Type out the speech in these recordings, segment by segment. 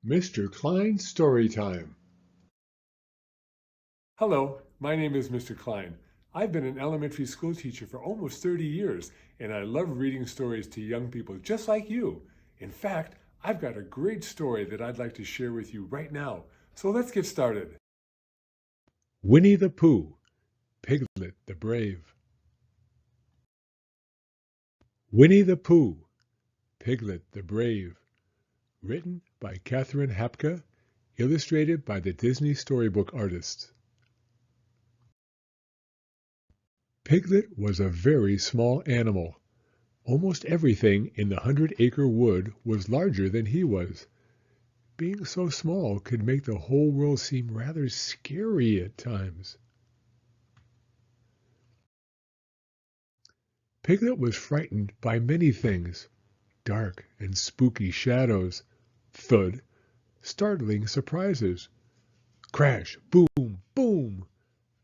Mr. Klein's Story Time. Hello, my name is Mr. Klein. I've been an elementary school teacher for almost 30 years, and I love reading stories to young people just like you. In fact, I've got a great story that I'd like to share with you right now. So let's get started. Winnie the Pooh, Piglet the Brave. Winnie the Pooh, Piglet the Brave. Written by Catherine Hapka, illustrated by the Disney storybook artists. Piglet was a very small animal. Almost everything in the Hundred-Acre Wood was larger than he was. Being so small could make the whole world seem rather scary at times. Piglet was frightened by many things: dark and spooky shadows, thud, startling surprises, crash, boom, boom,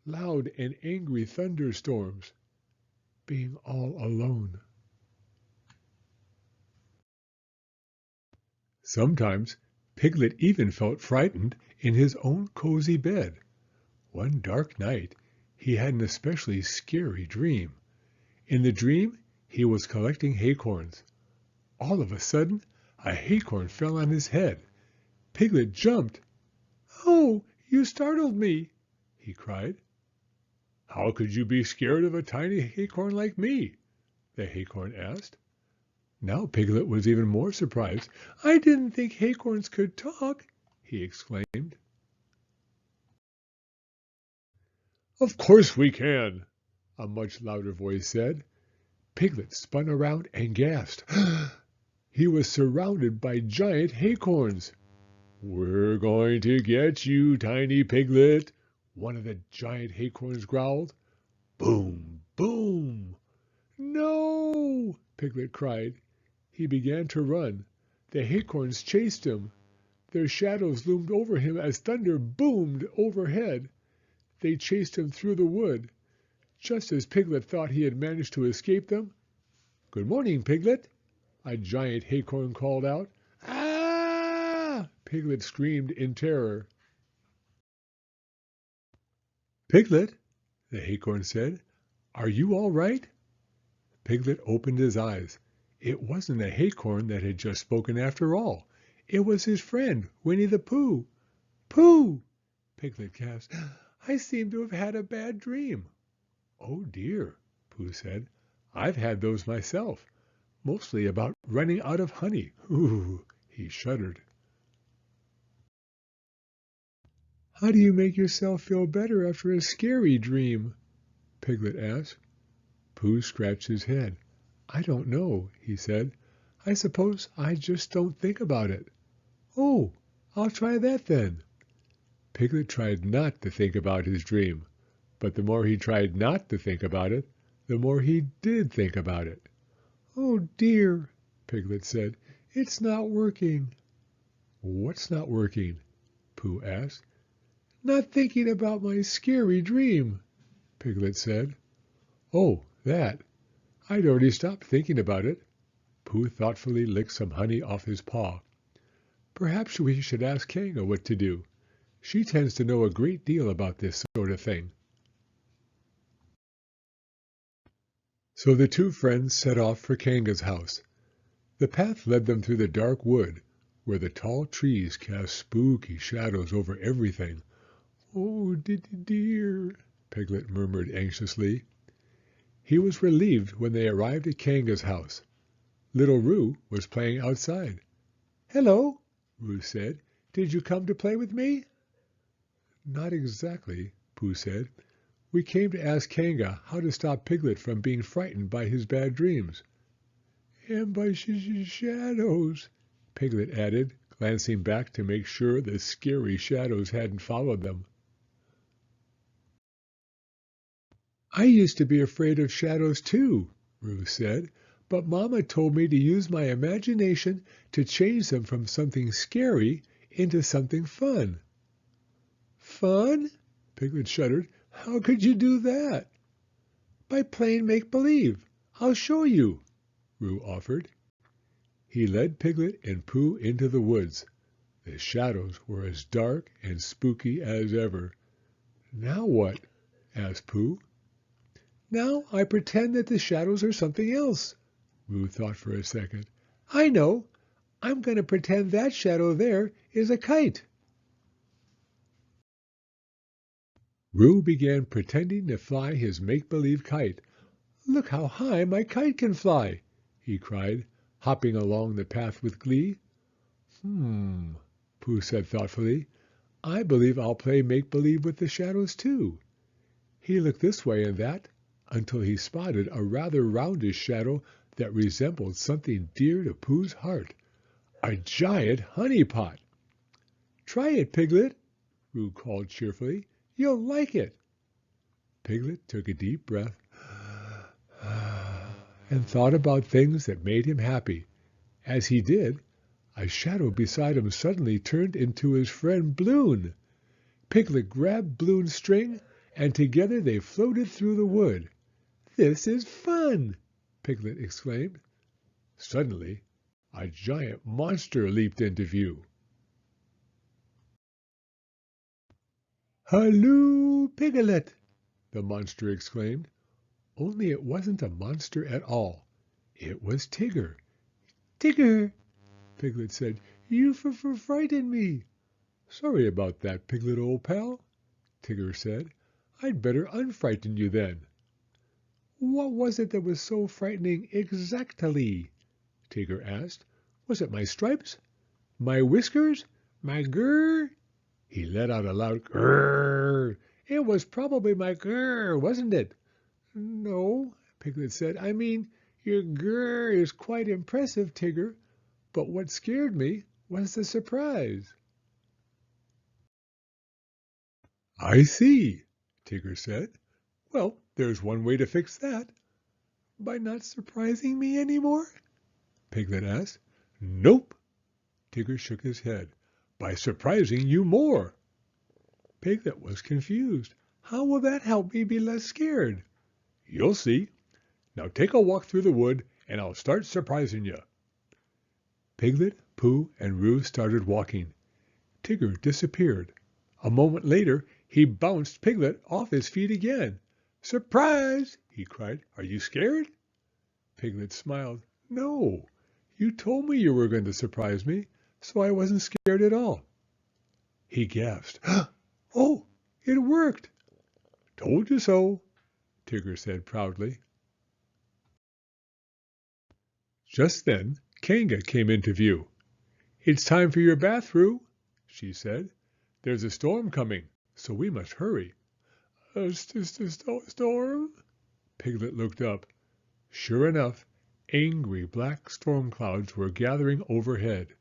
loud and angry thunderstorms, being all alone. Sometimes Piglet even felt frightened in his own cozy bed. One dark night he had an especially scary dream. In the dream he was collecting acorns. All of a sudden a acorn fell on his head. Piglet jumped. "Oh, you startled me!" he cried. "How could you be scared of a tiny acorn like me?" the acorn asked. Now Piglet was even more surprised. "I didn't think acorns could talk," he exclaimed. "Of course we can," a much louder voice said. Piglet spun around and gasped. He was surrounded by giant acorns. "We're going to get you, tiny Piglet," one of the giant acorns growled. Boom, boom. "No!" Piglet cried. He began to run. The acorns chased him. Their shadows loomed over him as thunder boomed overhead. They chased him through the wood. Just as Piglet thought he had managed to escape them, "Good morning, Piglet," a giant acorn called out. "Ah!" Piglet screamed in terror. "Piglet," the acorn said, "are you all right?" Piglet opened his eyes. It wasn't a acorn that had just spoken after all. It was his friend, Winnie the Pooh. "Pooh!" Piglet gasped. "I seem to have had a bad dream." "Oh dear," Pooh said. "I've had those myself, mostly about running out of honey." Ooh, he shuddered. "How do you make yourself feel better after a scary dream?" Piglet asked. Pooh scratched his head. "I don't know," he said. "I suppose I just don't think about it." "Oh, I'll try that then." Piglet tried not to think about his dream, but the more he tried not to think about it, the more he did think about it. "Oh dear," Piglet said, "it's not working." "What's not working?" Pooh asked. "Not thinking about my scary dream," Piglet said. "Oh, that. I'd already stopped thinking about it." Pooh thoughtfully licked some honey off his paw. "Perhaps we should ask Kanga what to do. She tends to know a great deal about this sort of thing." So the two friends set off for Kanga's house. The path led them through the dark wood, where the tall trees cast spooky shadows over everything. "Oh, dear," Piglet murmured anxiously. He was relieved when they arrived at Kanga's house. Little Roo was playing outside. "Hello," Roo said. "Did you come to play with me?" "Not exactly," Pooh said. "We came to ask Kanga how to stop Piglet from being frightened by his bad dreams." "And by shadows," Piglet added, glancing back to make sure the scary shadows hadn't followed them. "I used to be afraid of shadows too," Roo said, "but Mama told me to use my imagination to change them from something scary into something fun." "Fun?" Piglet shuddered. "How could you do that?" "By playing make-believe. I'll show you," Roo offered. He led Piglet and Pooh into the woods. The shadows were as dark and spooky as ever. "Now what?" asked Pooh. "Now I pretend that the shadows are something else." Roo thought for a second. "I know. I'm going to pretend that shadow there is a kite." Roo began pretending to fly his make-believe kite. "Look how high my kite can fly!" he cried, hopping along the path with glee. Pooh said thoughtfully. "I believe I'll play make-believe with the shadows too." He looked this way and that until he spotted a rather roundish shadow that resembled something dear to Pooh's heart. A giant honey pot. "Try it, Piglet," Roo called cheerfully. "You'll like it." Piglet took a deep breath and thought about things that made him happy. As he did, a shadow beside him suddenly turned into his friend Bloon. Piglet grabbed Bloon's string, and together they floated through the wood. "This is fun!" Piglet exclaimed. Suddenly, a giant monster leaped into view. "Halloo, Piglet!" the monster exclaimed. Only it wasn't a monster at all. It was Tigger. "Tigger," Piglet said, "you frightened me." "Sorry about that, Piglet, old pal," Tigger said. "I'd better unfrighten you then." "What was it that was so frightening exactly?" Tigger asked. "Was it my stripes? My whiskers? My grrr?" He let out a loud grrr. "It was probably my grrr, wasn't it?" "No," Piglet said. "I mean, your grrr is quite impressive, Tigger, but what scared me was the surprise." "I see," Tigger said. "Well, there's one way to fix that." "By not surprising me any more?" Piglet asked. "Nope." Tigger shook his head. "By surprising you more." Piglet was confused. "How will that help me be less scared?" "You'll see. Now take a walk through the wood, and I'll start surprising you." Piglet, Pooh, and Roo started walking. Tigger disappeared. A moment later, he bounced Piglet off his feet again. "Surprise!" he cried. "Are you scared?" Piglet smiled. "No, you told me you were going to surprise me, so I wasn't scared at all." He gasped. "Oh, it worked!" "Told you so," Tigger said proudly. Just then, Kanga came into view. "It's time for your bath, Roo," she said. "There's a storm coming, so we must hurry." "A storm?" Piglet looked up. Sure enough, angry black storm clouds were gathering overhead.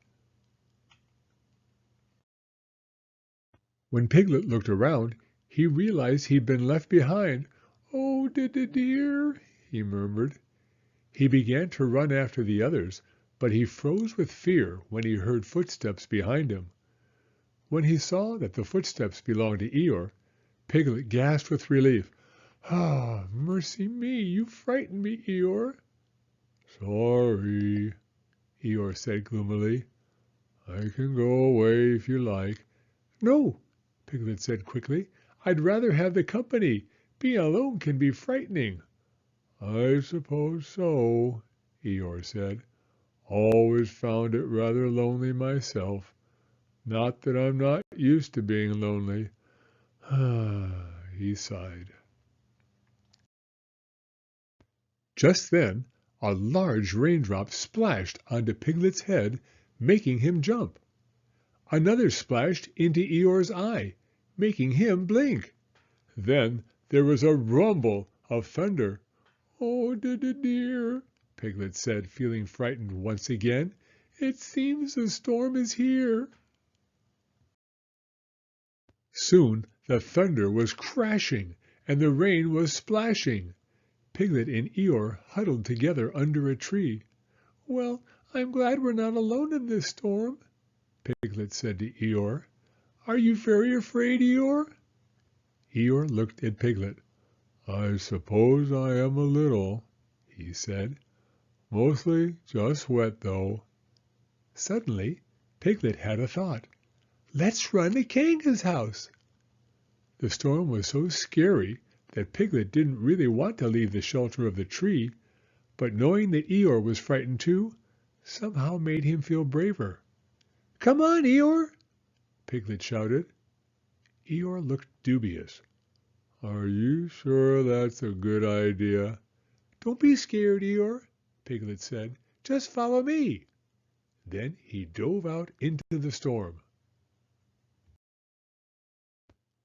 When Piglet looked around, he realized he'd been left behind. "Oh, dear," he murmured. He began to run after the others, but he froze with fear when he heard footsteps behind him. When he saw that the footsteps belonged to Eeyore, Piglet gasped with relief. "Ah, mercy me, you frightened me, Eeyore." "Sorry," Eeyore said gloomily. "I can go away if you like." "No," Piglet said quickly. "I'd rather have the company. Being alone can be frightening." "I suppose so," Eeyore said. "Always found it rather lonely myself. Not that I'm not used to being lonely." He sighed. Just then, a large raindrop splashed onto Piglet's head, making him jump. Another splashed into Eeyore's eye, making him blink. Then there was a rumble of thunder. "Oh, dear," Piglet said, feeling frightened once again. "It seems the storm is here." Soon the thunder was crashing and the rain was splashing. Piglet and Eeyore huddled together under a tree. "Well, I'm glad we're not alone in this storm," Piglet said to Eeyore. "Are you very afraid, Eeyore?" Eeyore looked at Piglet. "I suppose I am a little," he said. "Mostly just wet, though." Suddenly, Piglet had a thought. Let's run to Kanga's house." The storm was so scary that Piglet didn't really want to leave the shelter of the tree, but knowing that Eeyore was frightened too, somehow made him feel braver. "Come on, Eeyore!" Piglet shouted. Eeyore looked dubious. "Are you sure that's a good idea?" "Don't be scared, Eeyore," Piglet said. "Just follow me." Then he dove out into the storm.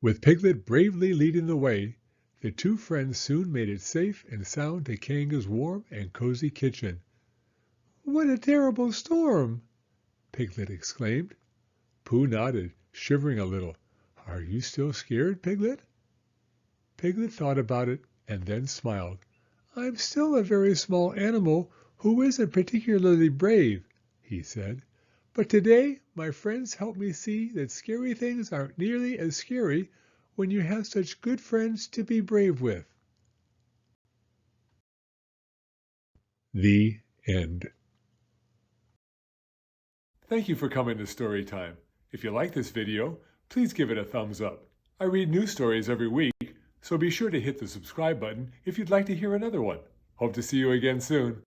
With Piglet bravely leading the way, the two friends soon made it safe and sound to Kanga's warm and cozy kitchen. "What a terrible storm!" Piglet exclaimed. Pooh nodded, shivering a little. "Are you still scared, Piglet?" Piglet thought about it and then smiled. "I'm still a very small animal who isn't particularly brave," he said. "But today my friends helped me see that scary things aren't nearly as scary when you have such good friends to be brave with." The end. Thank you for coming to Storytime. If you like this video, please give it a thumbs up. I read new stories every week, so be sure to hit the subscribe button if you'd like to hear another one. Hope to see you again soon.